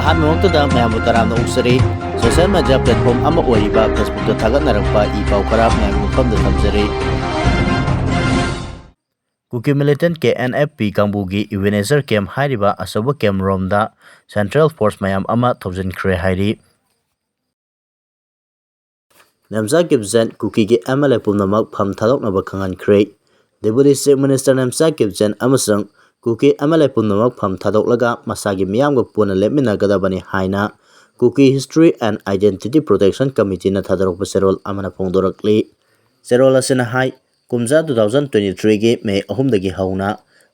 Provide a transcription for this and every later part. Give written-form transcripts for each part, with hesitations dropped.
ꯑꯍꯥꯟꯕꯃꯛꯇꯗ ꯃꯌꯥꯝꯕꯨ ꯇꯔꯥꯝꯅ ꯑꯣꯛꯆꯔꯤ social media platform ꯑꯃ ꯑꯣꯏꯔꯤꯕ ꯐꯦꯁꯕꯨꯛꯇ ꯊꯥꯒꯠꯅꯔꯛꯄ ꯏ ꯄꯥꯎ ꯈꯔ ꯃꯌꯥꯝꯒꯤ ꯃꯐꯝꯗ ꯊꯝꯖꯔꯤ ꯀꯨꯀꯤ ꯃꯤꯂꯤꯇꯦꯟꯠ KNFP ꯀꯥꯡꯕꯨꯒꯤ ꯏꯕꯦꯅꯦꯖꯔ ꯀꯦꯝꯞ ꯍꯥꯏꯔꯤꯕ ꯑꯆꯧꯕ ꯀꯦꯝꯞ ꯔꯣꯝꯗ ꯁꯦꯟꯇ꯭ꯔꯦꯜ ꯐꯣꯔꯁ ꯃꯌꯥꯝ ꯑꯃ ꯊꯧꯖꯤꯟꯈ꯭ꯔꯦ ꯍꯥꯏꯔꯤ ꯅꯦꯝꯆꯥ ꯀꯤꯞꯖꯦꯟ ꯀꯨꯀꯤꯒꯤ MLA ꯄꯨꯝꯅꯃꯛ ꯐꯝ ꯊꯥꯗꯣꯛꯅꯕ ꯈꯪꯍꯟꯈ꯭ꯔꯦ ꯗꯦꯄꯨꯇꯤ ꯆꯤꯐ ꯃꯤꯅꯤꯁꯇꯔ ꯅꯦꯝꯆꯥ ꯀꯤꯞꯖꯦꯟ ꯑꯃꯁꯨꯡ ꯀꯨꯀꯤ MLA ꯄꯨꯝꯅꯃꯛ ꯐꯝ ꯊꯥꯗꯣꯛꯂꯒ ꯃꯁꯥꯒꯤ ꯃꯤꯌꯥꯝꯒ ꯄꯨꯟꯅ ꯂꯦꯞꯃꯤꯟꯅꯒꯗꯕꯅꯤ ꯍꯥꯏꯅ ꯀꯨꯀꯤ ꯍꯤꯁꯇ꯭ꯔꯤ ꯑꯦꯟड ꯑꯥꯏꯗꯦꯟꯇꯤꯇꯤ ꯄ꯭ꯔꯣꯇꯦꯛꯁꯟ ꯀꯃꯤꯇꯤꯅ ꯊꯥꯗꯣꯔꯛꯄ ꯆꯦꯔꯣꯜ ꯑꯃꯅ ꯐꯣꯡꯗꯣꯔꯛꯂꯤ ꯆꯦꯔꯣꯜ ꯑꯁꯤꯅ ꯍꯥꯏ ꯀꯨꯝꯖꯥ 2023ꯒꯤ ꯃꯦ 3ꯗꯒꯤ ꯍꯧꯅ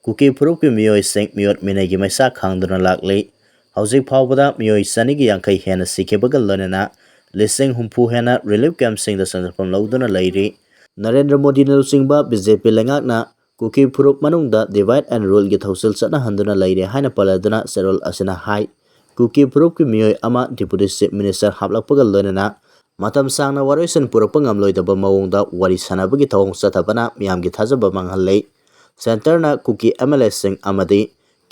ꯀꯨꯀꯤ ꯐꯨꯔꯨꯞꯀꯤ ꯃꯤꯑꯣꯏꯁꯤꯡ ꯃꯤꯑꯣꯠ ꯃꯤꯅꯩꯒꯤ ꯃꯩꯁꯥ ꯈꯥꯡꯗꯨꯅ ꯂꯥꯛꯂꯤ ꯍꯧꯖꯤꯛ ꯐꯥꯎꯕꯗ ꯃꯤꯑꯣꯏ 250 ꯍꯦꯟꯅ ꯁꯤꯈꯤꯕꯒ ꯂꯣꯏꯅꯅ 70,000 ꯍꯦꯟꯅ ꯔꯤꯂꯤꯐ ꯀꯦꯝꯞꯁꯤꯡꯗ ꯁꯦꯟꯖꯐꯝ ꯂꯧꯗꯨꯅ ꯂꯩꯔꯤ ꯅꯔꯦꯟꯗ꯭ꯔ ꯃꯣꯗꯤꯅ ꯂꯨꯆꯤꯡꯕ BJP ꯂꯩꯉꯥꯛꯅ ꯀꯨꯀꯤ ꯐꯨꯔꯨꯞ ꯃꯅꯨꯡꯗ ꯗꯤꯚꯥꯏꯗ ꯑꯦꯟड ꯔꯨꯜꯒꯤ ꯊꯧꯁꯤꯜ ꯆꯠꯅꯍꯟꯗꯨꯅ ꯂꯩꯔꯦ ꯍꯥꯏꯅ ꯄꯜꯂꯗꯨꯅ ꯆꯦꯔꯣꯜ ꯑꯁꯤꯅ ꯍꯥꯏ ꯀꯨꯀꯤ ꯐꯨꯔꯨꯞꯀꯤ ꯃꯤꯑꯣꯏ ꯑꯃ ꯗꯤꯄꯨꯇꯤ ꯆꯤꯐ ꯃꯤꯅꯤꯁꯇꯔ ꯍꯥꯞꯂꯛꯄꯒ ꯂꯣꯏꯅꯅ ꯃꯇꯝ ꯁꯥꯡꯅ ꯋꯥꯔꯣꯏꯁꯤꯟ ꯄꯨꯔꯛꯄ ꯉꯝꯂꯣꯏꯗꯕ ꯃꯑꯣꯡꯗ ꯋꯥꯔꯤ ꯁꯥꯅꯕꯒꯤ ꯊꯧꯑꯣꯡ ꯆꯠꯊꯕꯅ ꯃꯤꯌꯥꯝꯒꯤ ꯊꯥꯖꯕ ꯃꯥꯡꯍꯜꯂꯤ ꯁꯦꯟꯇꯔꯅ ꯀꯨꯀꯤ MLAꯁꯤꯡ ꯑꯃꯗꯤ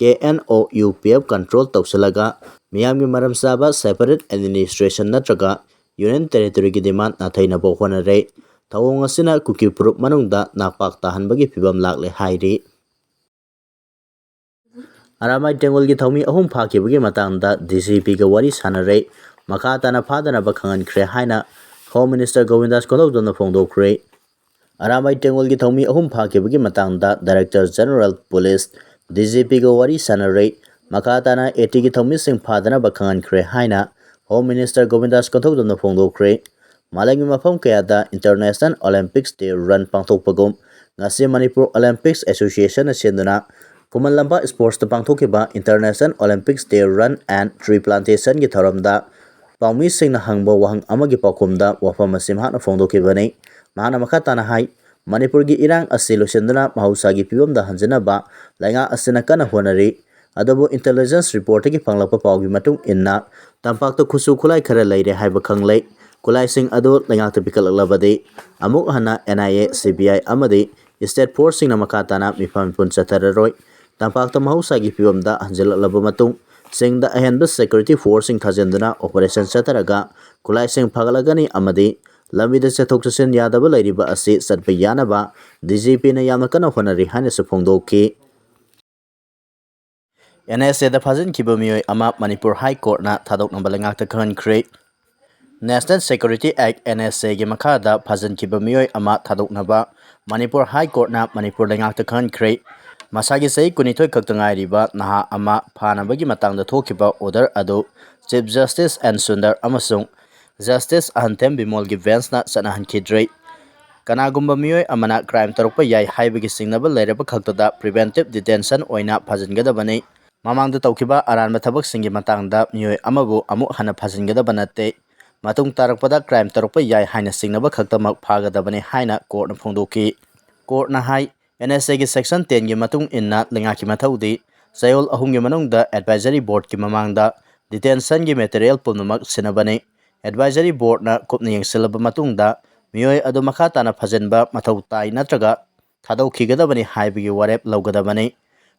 KNOUPF ꯀꯟꯇ꯭ꯔꯣꯜ ꯇꯧꯁꯤꯜꯂꯒ ꯃꯤꯌꯥꯝꯒꯤ ꯃꯔꯝ ꯆꯥꯕ ꯁꯦꯄꯔꯦꯠ ꯑꯦꯗꯃꯤꯅꯤꯁꯇ꯭ꯔꯦꯁꯟ ꯅꯠꯇ꯭ꯔꯒ ꯌꯨꯅꯤꯌꯟ ꯇꯦꯔꯤꯇꯣꯔꯤꯒꯤ ꯗꯤꯃꯥꯟꯗ ꯅꯥꯊꯩꯅꯕ ꯍꯣꯠꯅꯔꯦ ꯊꯧꯑꯣꯡ ꯑꯁꯤꯅ ꯀꯨꯀꯤ ꯐꯨꯔꯨꯞ ꯃꯅꯨꯡꯗ ꯅꯥꯄꯥꯛ ꯇꯥꯍꯟꯕꯒꯤ ꯐꯤꯚꯝ ꯂꯥꯛꯂꯦ ꯍꯥꯏꯔꯤ ꯑꯔꯥꯃꯥꯏ ꯇꯦꯡꯒꯣꯜꯒꯤ ꯊꯧꯃꯤ 3 ꯐꯥꯈꯤꯕꯒꯤ ꯃꯇꯥꯡꯗ DGPꯒ ꯋꯥꯔꯤ ꯁꯥꯅꯔꯦ ꯃꯈꯥ ꯇꯥꯅ ꯐꯥꯗꯅꯕ ꯈꯪꯍꯟꯈ꯭ꯔꯦ ꯍꯥꯏꯅ ꯍꯣꯝ ꯃꯤꯅꯤꯁꯇꯔ ꯒꯣꯕꯤꯟꯗꯥꯁ ꯀꯣꯟꯊꯧꯖꯝꯅ ꯐꯣꯡꯗꯣꯛꯈ꯭ꯔꯦ ꯑꯔꯥꯃꯥꯏ ꯇꯦꯡꯒꯣꯜꯒꯤ ꯊꯧꯃꯤ 3 ꯐꯥꯈꯤꯕꯒꯤ ꯃꯇꯥꯡꯗ ꯗꯥꯏꯔꯦꯛꯇꯔ ꯖꯦꯅꯔꯦꯜ ꯄꯨꯂꯤꯁ DGPꯒ ꯋꯥꯔꯤ ꯁꯥꯅꯔꯦ ꯃꯈꯥ ꯇꯥꯅ ATꯒꯤ ꯊꯧꯃꯤꯁꯤꯡ ꯐꯥꯗꯅꯕ ꯈꯪꯍꯟꯈ꯭ꯔꯦ ꯍꯥꯏꯅ ꯍꯣꯝ ꯃꯤꯅꯤꯁꯇꯔ ꯒꯣꯕꯤꯟꯗꯥꯁ ꯀꯣꯟꯊꯧꯖꯝꯅ ꯐꯣꯡꯗꯣꯛꯈ꯭ꯔꯦ ꯃꯥꯂꯦꯝꯒꯤ ꯃꯐꯝ ꯀꯌꯥꯗ ꯏꯟꯇꯔꯅꯦꯁꯅꯦꯜ ꯑꯣꯂꯦꯝꯄꯤꯛꯁ ꯗꯦ ꯔꯟ ꯄꯥꯡꯊꯣꯛꯄꯒꯨꯝ ꯉꯁꯤ ꯃꯅꯤꯄꯨꯔ ꯑꯣꯂꯦꯝꯄꯤꯛꯁ ꯑꯦꯁꯣꯁꯤꯌꯦꯁꯟꯅ ꯁꯤꯟꯗꯨꯅ ꯈꯨꯃꯟ ꯂꯝꯄꯥꯛ ꯁ꯭ꯄꯣꯔꯠꯁꯇ ꯄꯥꯡꯊꯣꯛꯈꯤꯕ ꯏꯟꯇꯔꯅꯦꯁꯅꯦꯜ ꯑꯣꯂꯦꯝꯄꯤꯛꯁ ꯗꯦ ꯔꯟ ꯑꯦꯟड ꯇ꯭ꯔꯤ ꯄ꯭ꯂꯥꯟꯇꯦꯁꯟꯒꯤ ꯊꯧꯔꯝꯗ ꯄꯥꯎꯃꯤꯁꯤꯡꯅ ꯍꯪꯕ ꯋꯥꯍꯪ ꯑꯃꯒꯤ ꯄꯥꯎꯈꯨꯝꯗ ꯋꯥꯐꯝ ꯑꯁꯤ ꯃꯍꯥꯛꯅ ꯐꯣꯡꯗꯣꯛꯈꯤꯕꯅꯤ ꯃꯍꯥꯛꯅ ꯃꯈꯥ ꯇꯥꯅ ꯍꯥꯏ ꯃꯅꯤꯄꯨꯔꯒꯤ ꯏꯔꯥꯡ ꯑꯁꯤ ꯂꯣꯏꯁꯤꯟꯗꯨꯅ ꯃꯍꯧꯁꯥꯒꯤ ꯐꯤꯕꯝꯗ ꯍꯟꯖꯤꯟꯅꯕ ꯂꯩꯉꯥꯛ ꯑꯁꯤꯅ ꯀꯟꯅ ꯍꯣꯠꯅꯔꯤ ꯑꯗꯨꯕꯨ ꯏꯟꯇꯦꯂꯤꯖꯦꯟꯁ ꯔꯤꯄꯣꯔꯠꯇꯒꯤ ꯐꯪꯂꯛꯄ ꯄꯥꯎꯒꯤ ꯃꯇꯨꯡ ꯏꯟꯅ ꯇꯝꯄꯥꯛꯇ ꯈꯨꯠꯁꯨ ꯈꯨꯠꯂꯥꯏ ꯈꯔ ꯂꯩꯔꯦ ꯍꯥꯏꯕ ꯈꯪꯂꯦ ꯈꯨꯠꯂꯥꯏꯁꯤꯡ ꯑꯗꯨ ꯂꯩꯉꯥꯛꯇ ꯄꯤꯈꯠꯂꯛꯂꯕꯗꯤ ꯑꯃꯨꯛ ꯍꯟꯅ NIA CBI ꯑꯃꯗꯤ ꯁ꯭ꯇꯦꯠ ꯐꯣꯔꯁꯁꯤꯡꯅ ꯃꯈꯥ ꯇꯥꯅ ꯃꯤꯐꯝ ꯃꯤꯄꯨꯟ ꯆꯠꯊꯔꯔꯣꯏ ꯇꯝꯄꯥꯛꯇ ꯃꯍꯧꯁꯥꯒꯤ ꯐꯤꯕꯝꯗ ꯍꯟꯖꯤꯜꯂꯛꯂꯕ ꯃꯇꯨꯡ ꯆꯤꯡꯗ ꯑꯍꯦꯟꯕ ꯁꯦꯀ꯭ꯌꯨꯔꯤꯇꯤ ꯐꯣꯔꯁꯁꯤꯡ ꯊꯥꯖꯤꯟꯗꯨꯅ ꯑꯣꯄꯔꯦꯁꯟ ꯆꯠꯊꯔꯒ ꯈꯨꯠꯂꯥꯏꯁꯤꯡ ꯐꯒꯠꯂꯒꯅꯤ ꯑꯃꯗꯤ ꯂꯝꯕꯤꯗ ꯆꯠꯊꯣꯛ ꯆꯠꯁꯤꯟ ꯌꯥꯗꯕ ꯂꯩꯔꯤꯕ ꯑꯁꯤ ꯆꯠꯄ ꯌꯥꯅꯕ DGPꯅ ꯌꯥꯝꯅ ꯀꯟꯅ ꯍꯣꯠꯅꯔꯤ ꯍꯥꯏꯅꯁꯨ ꯐꯣꯡꯗꯣꯛꯈꯤ NSAꯗ ꯐꯥꯖꯤꯟꯈꯤꯕ ꯃꯤꯑꯣꯏ ꯑꯃ ꯃꯅꯤꯄꯨꯔ ꯍꯥꯏ ꯀꯣꯔꯠꯅ ꯊꯥꯗꯣꯛꯅꯕ ꯂꯩꯉꯥꯛꯇ ꯈꯪꯍꯟꯈ꯭ꯔꯦ ꯅꯦꯁꯅꯦꯜ ꯁꯦꯀ꯭ꯌꯨꯔꯤꯇꯤ ꯑꯦꯛ NSAꯒꯤ ꯃꯈꯥꯗ ꯐꯥꯖꯤꯟꯈꯤꯕ ꯃꯤꯑꯣꯏ ꯑꯃ ꯊꯥꯗꯣꯛꯅꯕ ꯃꯅꯤꯄꯨꯔ ꯍꯥꯏ ꯀꯣꯔꯠꯅ ꯃꯅꯤꯄꯨꯔ ꯂꯩꯉꯥꯛꯇꯈꯪꯍꯟꯈ꯭ꯔꯦ ꯃꯁꯥꯒꯤ ꯆꯍꯤ 22 ꯈꯛꯇ ꯉꯥꯏꯔꯤꯕ ꯅꯍꯥ ꯑꯃ ꯐꯥꯅꯕꯒꯤ ꯃꯇꯥꯡꯗ ꯊꯣꯛꯈꯤꯕ ꯑꯣꯔꯗꯔ ꯑꯗꯨ ꯆꯤꯐ ꯖꯁꯇꯤꯁ N ꯁꯨꯟꯗꯔ ꯑꯃꯁꯨꯡ ꯖꯁꯇꯤꯁ ꯑꯍꯟꯊꯦꯝ ꯕꯤꯃꯣꯜꯒꯤ ꯕꯦꯟꯆꯅ ꯆꯠꯅꯍꯟꯈꯤꯗ꯭ꯔꯦ ꯀꯅꯥꯒꯨꯝꯕ ꯃꯤꯑꯣꯏ ꯑꯃꯅ ꯀ꯭ꯔꯥꯏꯝ ꯇꯧꯔꯛꯄ ꯌꯥꯏ ꯍꯥꯏꯕꯒꯤ ꯆꯤꯡꯅꯕ ꯂꯩꯔꯕ ꯈꯛꯇꯗ ꯄ꯭ꯔꯤꯚꯦꯟꯇꯤꯚ ꯗꯤꯇꯦꯟꯁꯟ ꯑꯣꯏꯅ ꯐꯥꯖꯤꯟꯒꯗꯕꯅꯤ ꯃꯃꯥꯡꯗ ꯇꯧꯈꯤꯕ ꯑꯔꯥꯟꯕ ꯊꯕꯛꯁꯤꯡꯒꯤ ꯃꯇꯥꯡꯗ ꯃꯤꯑꯣꯏ ꯑꯃꯕꯨ ꯑꯃꯨꯛ ꯍꯟꯅ ꯐꯥꯖꯤꯟꯒꯗꯕ ꯅꯠꯇꯦ ꯃꯇꯨꯡ ꯇꯥꯔꯛꯄꯗ ꯀ꯭ꯔꯥꯏꯝ ꯇꯧꯔꯛꯄ ꯌꯥꯏ ꯍꯥꯏꯅ ꯆꯤꯡꯅꯕ ꯈꯛꯇꯃꯛ ꯐꯥꯒꯗꯕꯅꯤ ꯍꯥꯏꯅ ꯀꯣꯔꯠꯅ ꯐꯣꯡꯗꯣꯛꯈꯤ ꯀꯣꯔꯠꯅ ꯍꯥꯏ NSAꯒꯤ ꯁꯦꯛꯁꯟ 10ꯒꯤ ꯃꯇꯨꯡ ꯏꯟꯅ ꯂꯩꯉꯥꯛꯀꯤ ꯃꯊꯧꯗꯤ ꯆꯌꯣꯜ 3ꯒꯤ ꯃꯅꯨꯡꯗ ꯑꯦꯗꯚꯥꯏꯖꯔꯤ ꯕꯣꯔꯗꯀꯤ ꯃꯃꯥꯡꯗ ꯗꯤꯇꯦꯟꯁꯟꯒꯤ ꯃꯦꯇꯔꯤꯌꯦꯜ ꯄꯨꯝꯅꯃꯛ ꯁꯤꯟꯅꯕꯅꯤ ꯑꯦꯗꯚꯥꯏꯖꯔꯤ ꯕꯣꯔꯗꯅ ꯀꯨꯞꯅ ꯌꯦꯡꯁꯤꯜꯂꯕ ꯃꯇꯨꯡꯗ ꯃꯤꯑꯣꯏ ꯑꯗꯨ ꯃꯈꯥ ꯇꯥꯅ ꯐꯥꯖꯤꯟꯕ ꯃꯊꯧ ꯇꯥꯏ ꯅꯠꯇ꯭ꯔꯒ ꯊꯥꯗꯣꯛꯈꯤꯒꯗꯕꯅꯤ ꯍꯥꯏꯕꯒꯤ ꯋꯥꯔꯦꯞ ꯂꯧꯒꯗꯕꯅꯤ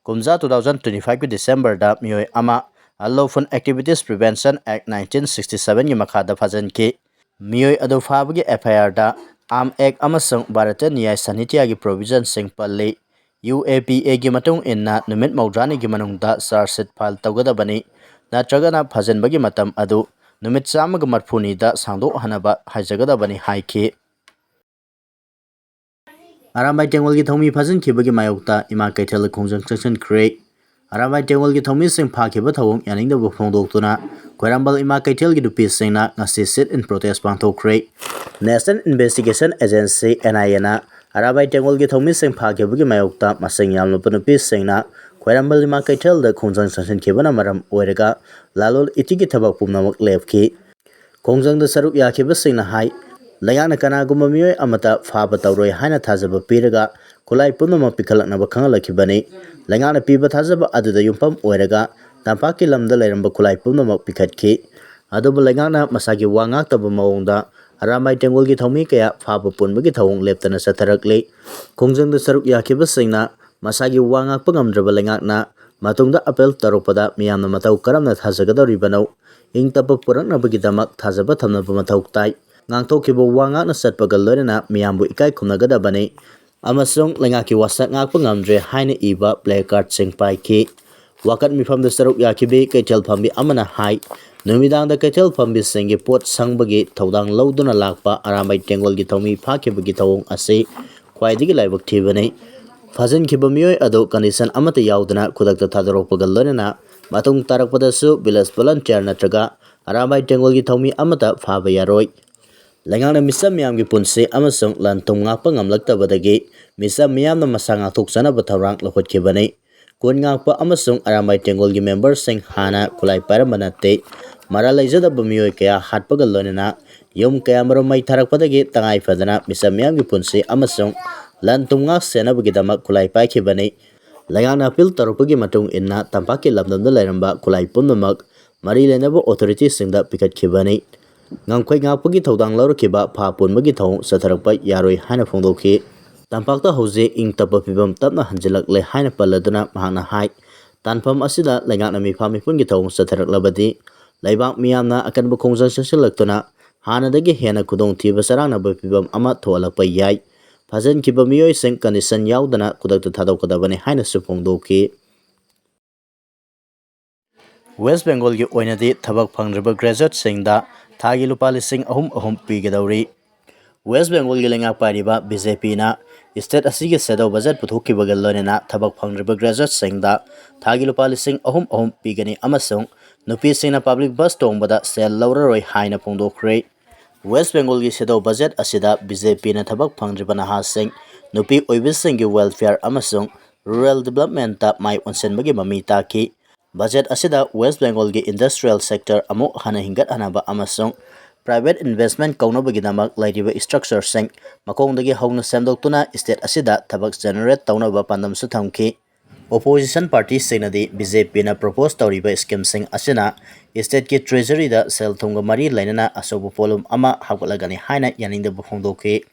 ꯀꯨꯝꯖꯥ 2025ꯒꯤ ꯗꯤꯁꯦꯝꯕꯔꯗ ꯃꯤꯑꯣꯏ ꯑꯃ ꯑꯟꯂꯣꯐꯨꯜ ꯑꯦꯛꯇꯤꯚꯤꯇꯤꯁ ꯄ꯭ꯔꯤꯚꯦꯟꯁꯟ ꯑꯦꯛ 1967ꯒꯤ ꯃꯈꯥꯗ ꯐꯥꯖꯤꯟꯈꯤ ꯃꯤꯑꯣꯏ ꯑꯗꯨ ꯐꯥꯕꯒꯤ FIRꯗ ꯑꯥꯔꯝ ꯑꯦꯛ ꯑꯃꯁꯨꯡ ꯚꯥꯔꯇꯤꯌꯥ ꯅ꯭ꯌꯥꯏ ꯁꯥꯟꯅꯤꯇ꯭ꯌꯒꯤ ꯄ꯭ꯔꯣꯚꯤꯖꯟꯁꯤꯡ ꯄꯜꯂꯤ UAPAꯒꯤ ꯃꯇꯨꯡ ꯏꯟꯅ ꯅꯨꯃꯤꯠ 90ꯅꯤꯒꯤ ꯃꯅꯨꯡꯗ ꯆꯥꯔꯖꯁꯤꯠ ꯐꯥꯏꯜ ꯇꯧꯒꯗꯕꯅꯤ ꯅꯠꯇ꯭ꯔꯒꯅ ꯐꯥꯖꯤꯟꯕꯒꯤ ꯃꯇꯝ ꯑꯗꯨ ꯅꯨꯃꯤꯠ 130ꯅꯤꯗ ꯁꯥꯡꯗꯣꯛꯍꯟꯅꯕ ꯍꯥꯏꯖꯒꯗꯕꯅꯤ ꯍꯥꯏꯈꯤ ꯑꯔꯥꯃꯥꯏ ꯇꯦꯡꯒꯣꯜꯒꯤ ꯊꯧꯃꯤ ꯐꯥꯖꯤꯟꯈꯤꯕꯒꯤ ꯃꯥꯌꯣꯛꯇ ꯏꯃꯥ ꯀꯩꯊꯦꯜꯗ ꯈꯣꯡꯖꯪ ꯆꯪꯁꯤꯟꯈ꯭ꯔꯦ ꯑꯔꯥꯃꯥꯏ ꯇꯦꯡꯒꯣꯜꯒꯤ ꯊꯧꯃꯤꯁꯤꯡ ꯐꯥꯈꯤꯕ ꯊꯧꯑꯣꯡ ꯌꯥꯅꯤꯡꯗꯕ ꯐꯣꯡꯗꯣꯛꯇꯨꯅ ꯈ꯭ꯋꯥꯏꯔꯝꯕꯟ ꯏꯃꯥ ꯀꯩꯊꯦꯜꯒꯤ ꯅꯨꯄꯤꯁꯤꯡꯅ ꯉꯁꯤ ꯁꯤꯠ ꯏꯟ ꯄ꯭ꯔꯣꯇꯦꯁ ꯄꯥꯡꯊꯣꯛꯈ꯭ꯔꯦ ꯅꯦꯁꯅꯦꯜ ꯏꯟꯚꯦꯁꯇꯤꯒꯦꯁꯟ ꯑꯦꯖꯦꯟꯁꯤ NIAꯅ ꯑꯔꯥꯃꯥꯏ ꯇꯦꯡꯒꯣꯜꯒꯤ ꯊꯧꯃꯤꯁꯤꯡ ꯐꯥꯈꯤꯕꯒꯤ ꯃꯥꯌꯣꯛꯇ ꯃꯁꯤꯡ ꯌꯥꯝꯂꯕ ꯅꯨꯄꯤꯁꯤꯡꯅ ꯈ꯭ꯋꯥꯏꯔꯝꯕꯟ ꯏꯃꯥ ꯀꯩꯊꯦꯜꯗ ꯈꯣꯡꯖꯪ ꯆꯪꯁꯤꯟꯈꯤꯕꯅ ꯃꯔꯝ ꯑꯣꯏꯔꯒ ꯂꯂꯣꯟ ꯏꯇꯤꯛꯀꯤ ꯊꯕꯛ ꯄꯨꯝꯅꯃꯛ ꯂꯦꯞꯈꯤ ꯈꯣꯡꯖꯪꯗ ꯁꯔꯨꯛ ꯌꯥꯈꯤꯕꯁꯤꯡꯅ ꯍꯥꯏ ꯂꯩꯉꯥꯛꯅ ꯀꯅꯥꯒꯨꯝꯕ ꯃꯤꯑꯣꯏ ꯑꯃꯠꯇ ꯐꯥꯕ ꯇꯧꯔꯣꯏ ꯍꯥꯏꯅ ꯊꯥꯖꯕ ꯄꯤꯔꯒ ꯈꯨꯠꯂꯥꯏ ꯄꯨꯝꯅꯃꯛ ꯄꯤꯈꯠꯂꯛꯅꯕ ꯈꯪꯍꯜꯂꯛꯈꯤꯕꯅꯤ ꯂꯩꯉꯥꯛꯅ ꯄꯤꯕ ꯊꯥꯖꯕ ꯑꯗꯨꯗ ꯌꯨꯝꯐꯝ ꯑꯣꯏꯔꯒ ꯇꯝꯄꯥꯛꯀꯤ ꯂꯝꯗ ꯂꯩꯔꯝꯕ ꯈꯨꯠꯂꯥꯏ ꯄꯨꯝꯅꯃꯛ ꯄꯤꯈꯠꯈꯤ ꯑꯗꯨꯕꯨ ꯂꯩꯉꯥꯛꯅ ꯃꯁꯥꯒꯤ ꯋꯥ ꯉꯥꯛꯇꯕ ꯃꯑꯣꯡꯗ ꯑꯔꯥꯃꯥꯏ ꯇꯦꯡꯒꯣꯜꯒꯤ ꯊꯧꯃꯤ ꯀꯌꯥ ꯐꯥꯕ ꯄꯨꯟꯕꯒꯤ ꯊꯧꯑꯣꯡ ꯂꯦꯞꯇꯅ ꯆꯠꯊꯔꯛꯂꯤ ꯈꯣꯡꯖꯪꯗ ꯁꯔꯨꯛ ꯌꯥꯈꯤꯕꯁꯤꯡꯅ ꯃꯁꯥꯒꯤ ꯋꯥ ꯉꯥꯛꯄ ꯉꯝꯗ꯭ꯔꯕ ꯂꯩꯉꯥꯛꯅ matungda apel taropada miyamna matau karamna thajagadoribano ingtapa puraknabagidamak thajaba thamnaba mathau tai ngangthokkiba wangakna satpaga loinana miyambu ikai khumnagadabani amasung lengaki wasak ngakpa ngamdre haina iba placard sing paiki wakat mifamda saruk yakibi kaitel phambi amana hai numidangda kaitel phambi singi pot sangbagi thodang lauduna lakpa aramai tengolgi thomi phakibagi thawong ase khwaidigi laibak thibani Fazan Kibamioi ado condition amata yaudana kudakta thadaropaga loinana matung tarakpadasu village volunteer natraga aramai tengolgi thomi amata phaba yaroi Langana misam miyamgi punsi amasung lantung ngakpa ngamlaktabadagi misam miyamna masa ngakthokchana bathawrang lokhotkibani kun ngakpa amasung aramai tengolgi members sing hana kulai paramba natte mara laijadaba miyoi kaya hatpaga loinana yum kaya marom mai tharakpadagi tangai fadana misam miyamgi punsi amasung lantung ngak senabagidama kulai paikibani Langana apil tarupagi matung inna tampaki lamdamda lairamba kulai punnamak mari lenaba authority singda pikatkibani ngangkhoi ngakpagi thodang laurakiba pha punbagi thong satharakpa yaroi haina phongdokhi tampakta hoje ing tapa pibam tapna hanjilakle haina paladuna mahana hai tanpham asida lengakna mifam mipungi thong satharaklabadi laibak miyamna akanba khongjang sasilaktuna hanadagi hena kudong thiba sarangna pibam ama thoalakpa yai Fazan Kibamioi sing condition yaudana kudakta thadokadabani haina suphongdokhi West Bengal gi oinadi thabak phangraba graduate singda thagi lupa lising ahum pigadawri West Bengal gi lengak pariba BJP na state asigi sedo budget puthokki bagal loinena thabak phangraba graduate singda thagi lupa lising ahum pigani amasung nupi singna public bus tongbada sel lauraroi haina phongdokhre West Bengal gi sedo budget asida BJP na thabak phangraba naha sing nupi oibising gi welfare amasung rural development ta mai onsenbagi mami taki budget asida West Bengal gi industrial sector amuk hana hingat hanaba amasung private investment kaunabaginamak lairiba structure sing makongdagi hauna semdoktuna state asida thabak generate taunaba pandam su thamki opposition party sinadi BJP na propose tauriba scheme sing asina state ki treasury da sel thunga mari lainana asobu polum ama hakulagani haina yaningda bukhongdoki